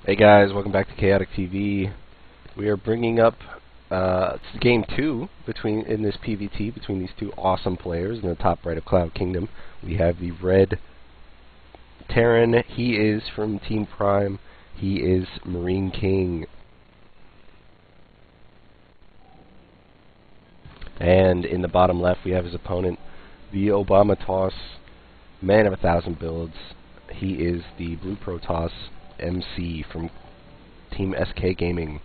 Hey guys, welcome back to Chaotic TV. We are bringing up game 2 in this PvT between these two awesome players in the top right of Cloud Kingdom. We have the red Terran. He is from Team Prime. He is MarineKing. And in the bottom left we have his opponent, the Obama Toss, man of 1,000 builds. He is the Blue Protoss MC from Team SK Gaming.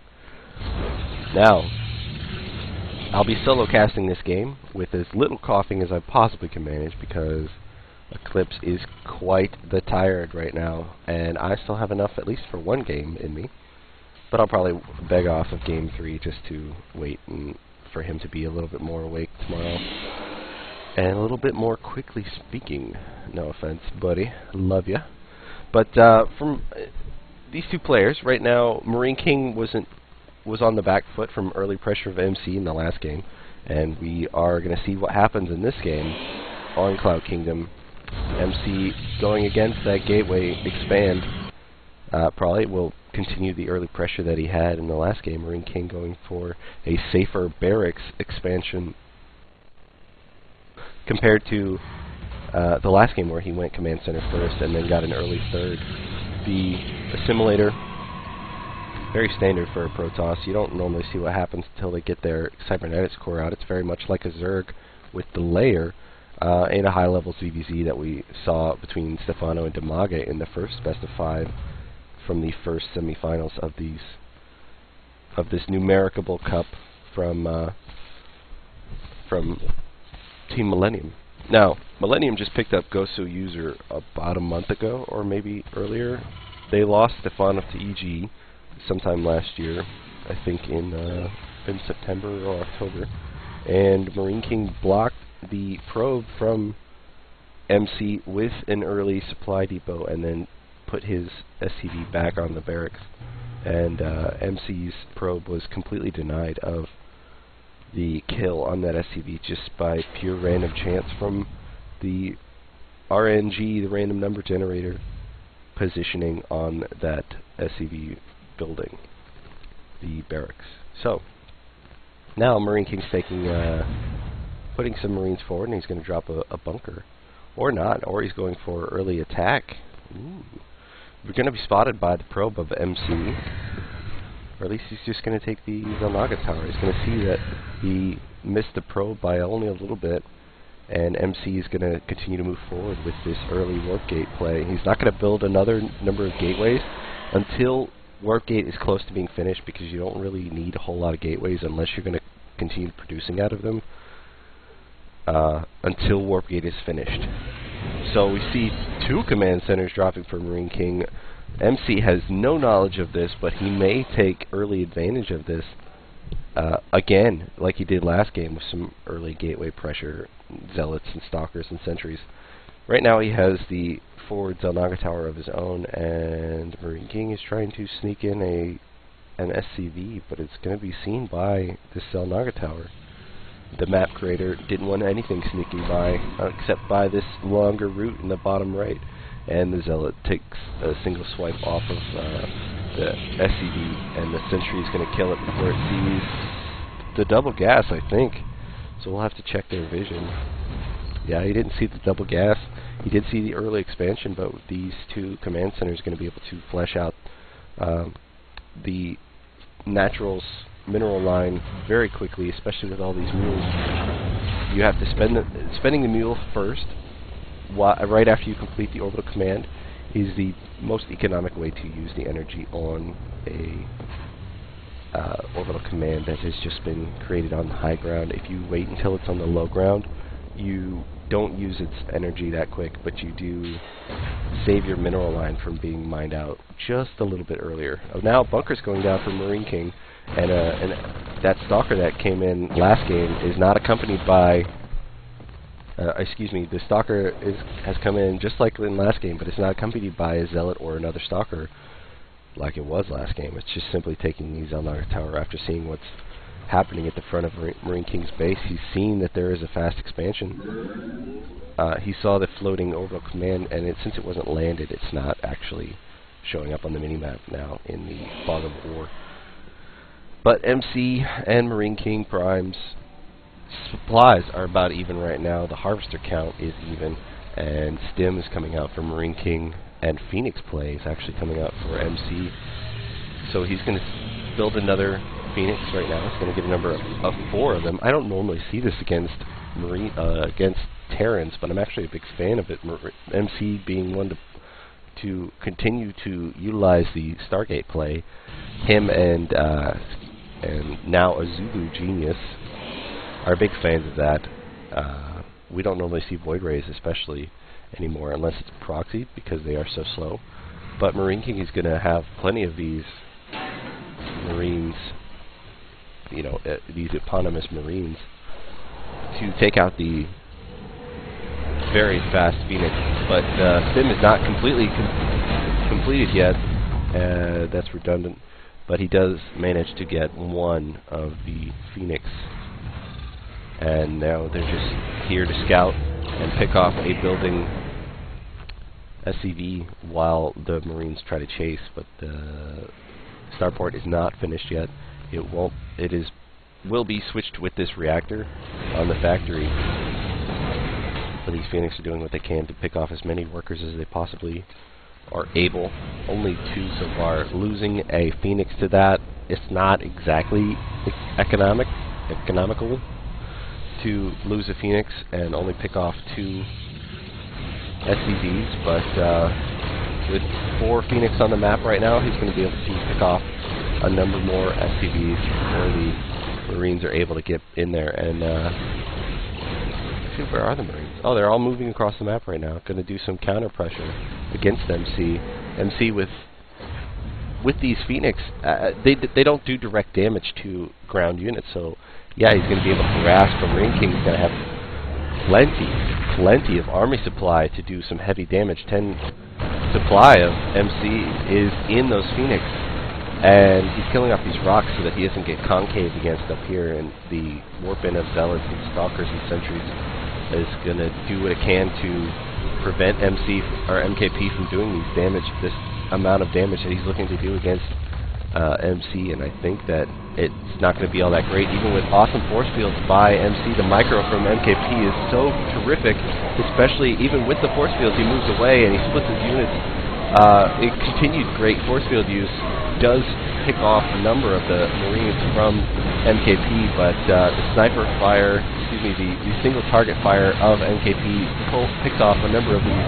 Now, I'll be solo casting this game with as little coughing as I possibly can manage because Eclipse is quite the tired right now, and I still have enough at least for one game in me. But I'll probably beg off of game 3 just to wait for him to be a little bit more awake tomorrow. And a little bit more quickly speaking. No offense, buddy. Love ya. But from these two players, right now, MarineKing was on the back foot from early pressure of MC in the last game. And we are going to see what happens in this game on Cloud Kingdom. MC going against that gateway expand probably will continue the early pressure that he had in the last game. MarineKing going for a safer barracks expansion compared to the last game where he went command center first and then got an early third. The assimilator, very standard for a Protoss. You don't normally see what happens until they get their cybernetics core out. It's very much like a Zerg with the layer in a high level ZVZ that we saw between Stefano and Damage in the first best of 5 from the first semifinals of this NumericableCup from Team Millennium. Now, Millennium just picked up Gosu User about a month ago, or maybe earlier. They lost Stefano to EG sometime last year, I think in September or October. And MarineKing blocked the probe from MC with an early supply depot, and then put his SCV back on the barracks. And MC's probe was completely denied of the kill on that SCV just by pure random chance from the RNG, the random number generator, positioning on that SCV building, the barracks. So now MarineKing's taking, putting some Marines forward, and he's going to drop a bunker, or not, or he's going for early attack. Ooh. We're going to be spotted by the probe of MC. Or at least he's just going to take the Zelnaga tower. He's going to see that he missed the probe by only a little bit, and MC is going to continue to move forward with this early warp gate play. He's not going to build another number of gateways until warp gate is close to being finished, because you don't really need a whole lot of gateways unless you're going to continue producing out of them until warp gate is finished. So we see 2 command centers dropping for MarineKing. MC has no knowledge of this, but he may take early advantage of this again, like he did last game with some early gateway pressure, zealots and stalkers and sentries. Right now he has the forward Zelnaga tower of his own, and MarineKing is trying to sneak in an SCV, but it's going to be seen by this Zelnaga tower. The map creator didn't want anything sneaking by except by this longer route in the bottom right. And the Zealot takes a single swipe off of the SCV, and the Sentry is going to kill it before it sees the double gas, I think. So we'll have to check their vision. Yeah, he didn't see the double gas. He did see the early expansion, but these 2 command centers are going to be able to flesh out the naturals mineral line very quickly, especially with all these mules. You have to spending the mule first, right after you complete the orbital command, is the most economic way to use the energy on a orbital command that has just been created on the high ground. If you wait until it's on the low ground, you don't use its energy that quick, but you do save your mineral line from being mined out just a little bit earlier. Now bunker's going down for MarineKing, and that stalker that came in last game is not accompanied by excuse me, the stalker has come in just like in last game, but it's not accompanied by a zealot or another stalker like it was last game. It's just simply taking the Zelnaga tower after seeing what's happening at the front of MarineKing's base. He's seen that there is a fast expansion. He saw the floating orbital command, and since it wasn't landed, it's not actually showing up on the minimap now in the Fog of War. But MC and MarineKingPrime's supplies are about even right now. The harvester count is even, and Stim is coming out for MarineKing, and Phoenix Play is actually coming out for MC. So he's going to build another Phoenix right now. He's going to get a number of 4 of them. I don't normally see this against against Terrans, but I'm actually a big fan of it. MC being one to continue to utilize the Stargate play. Him and now a Zulu Genius are big fans of that. We don't normally see Void Rays especially anymore unless it's proxied because they are so slow. But MarineKing is going to have plenty of these Marines, you know, these eponymous Marines, to take out the very fast Phoenix. But Stim is not completely completed yet. That's redundant. But he does manage to get 1 of the Phoenix. And now they're just here to scout and pick off a building SCV while the Marines try to chase. But the starport is not finished yet. It won't. Will be switched with this reactor on the factory. But these Phoenix are doing what they can to pick off as many workers as they possibly are able. Only 2 so far. Losing a Phoenix to that, it's not exactly economical to lose a Phoenix and only pick off 2 SCVs, but with 4 Phoenix on the map right now, he's going to be able to pick off a number more SCVs where the Marines are able to get in there. And where are the Marines? Oh, they're all moving across the map right now. Going to do some counter pressure against MC. MC with these Phoenix, they don't do direct damage to ground units, so yeah, he's going to be able to harass, but MarineKing is going to have plenty of army supply to do some heavy damage. 10 supply of MC is in those Phoenix, and he's killing off these rocks so that he doesn't get concave against up here, and the warp-in of Zealots and Stalkers and Sentries is going to do what it can to prevent MC or MKP from doing this amount of damage that he's looking to do against MC, and I think that it's not going to be all that great. Even with awesome force fields by MC, the micro from MKP is so terrific, especially even with the force fields, he moves away and he splits his units. It continued great force field use does pick off a number of the Marines from MKP, but the sniper fire, the single target fire of MKP picks off a number of these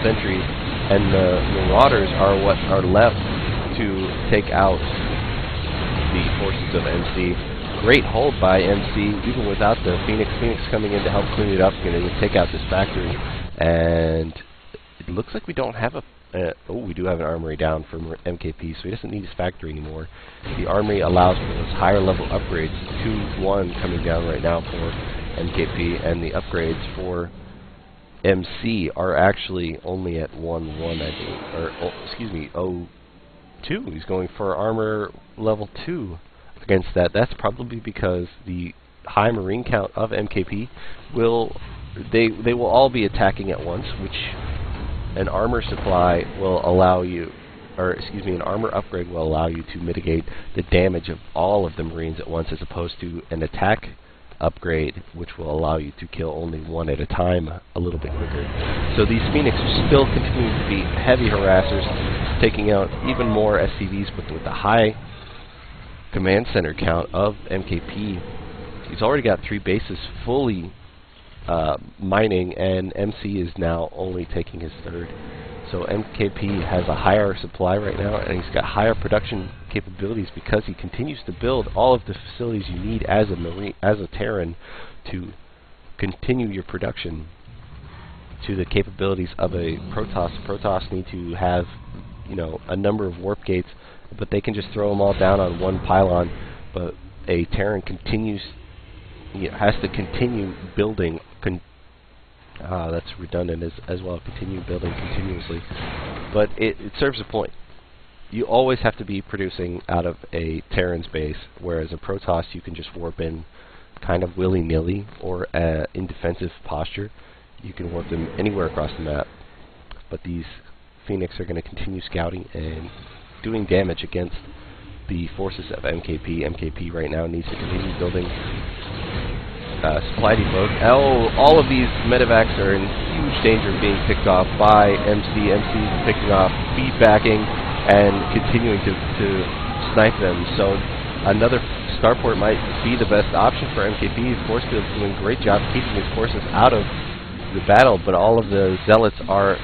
sentries, and the Marauders are what are left to take out the forces of MC. Great hold by MC, even without the Phoenix. Phoenix coming in to help clean it up, going to take out this factory. And it looks like we don't have a... we do have an armory down for MKP, so he doesn't need his factory anymore. The armory allows for those higher level upgrades. 2-1 coming down right now for MKP, and the upgrades for MC are actually only at 1-1, I believe. Or, 2. He's going for armor level 2 against that. That's probably because the high Marine count of MKP they will all be attacking at once, which an armor supply will allow you, an armor upgrade will allow you to mitigate the damage of all of the Marines at once, as opposed to an attack upgrade, which will allow you to kill only one at a time a little bit quicker. So these Phoenix are still continuing to be heavy harassers, taking out even more SCVs, but with the high command center count of MKP, he's already got 3 bases fully mining, and MC is now only taking his 3rd. So MKP has a higher supply right now, and he's got higher production capabilities because he continues to build all of the facilities you need as a Terran to continue your production to the capabilities of a Protoss. Protoss need to have, a number of warp gates, but they can just throw them all down on one pylon. But a Terran has to continue building. That's redundant as well. Continue building continuously, but it serves a point. You always have to be producing out of a Terran's base, whereas a Protoss you can just warp in kind of willy-nilly or in defensive posture. You can warp them anywhere across the map. But these Phoenix are going to continue scouting and doing damage against the forces of MKP. MKP right now needs to continue building supply depots. All of these medevacs are in huge danger of being picked off by MC. MC is picking off, feedbacking, and continuing to snipe them. So another starport might be the best option for MKP. Force Field's doing a great job keeping his forces out of the battle, but all of the zealots are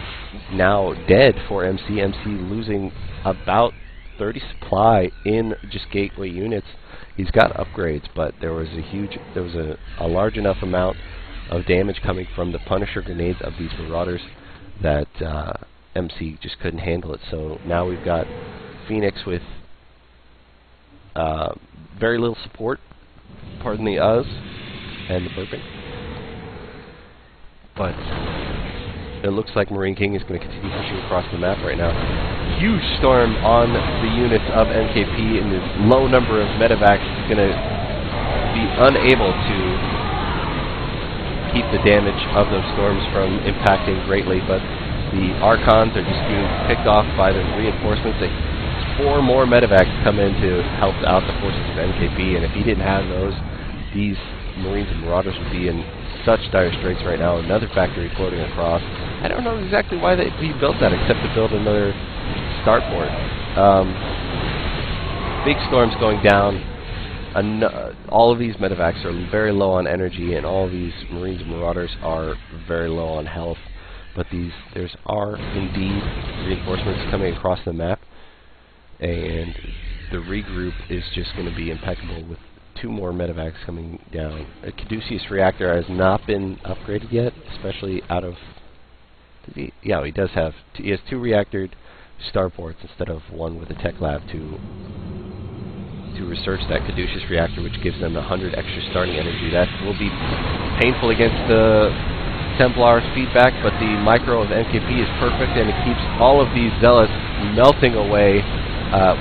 now dead for MC. MC losing about 30 supply in just gateway units. He's got upgrades, but there was a large enough amount of damage coming from the Punisher grenades of these Marauders that MC just couldn't handle it. So now we've got Phoenix with very little support, pardon the us and the burping. But it looks like MarineKing is going to continue pushing across the map right now. Huge storm on the units of MKP, and the low number of medevacs is going to be unable to keep the damage of those storms from impacting greatly. But the Archons are just being picked off by the reinforcements. 4 more medevacs come in to help out the forces of MKP, and if he didn't have those, these Marines and Marauders would be in such dire straits right now. Another factory floating across. I don't know exactly why he built that, except to build another starport. Big storms going down. All of these medevacs are very low on energy, and all of these Marines and Marauders are very low on health. But there are indeed reinforcements coming across the map, and the regroup is just going to be impeccable with 2 more medevacs coming down. A Caduceus reactor has not been upgraded yet, especially out of... Yeah, he does have... He has 2 reactored starports instead of 1 with a tech lab to research that Caduceus reactor, which gives them 100 extra starting energy. That will be painful against the Templar's feedback, but the micro of MKP is perfect, and it keeps all of these zealots melting away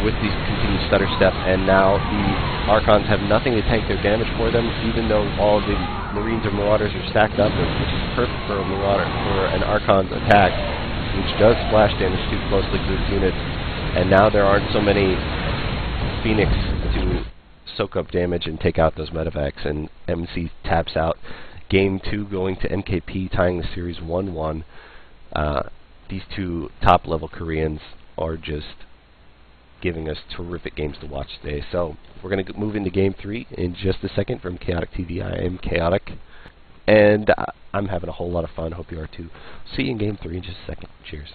with these continued stutter step, and now the Archons have nothing to tank their damage for them, even though all of the Marines or Marauders are stacked up, which is perfect for a Marauder, for an Archon's attack, which does splash damage too closely grouped units, and now there aren't so many Phoenix to soak up damage and take out those medevacs, and MC taps out. Game 2 going to MKP, tying the series 1-1. These 2 top-level Koreans are just giving us terrific games to watch today. So we're going to move into Game 3 in just a second. From Chaotic TV, I am Chaotic, and I'm having a whole lot of fun. Hope you are too. See you in Game 3 in just a second. Cheers.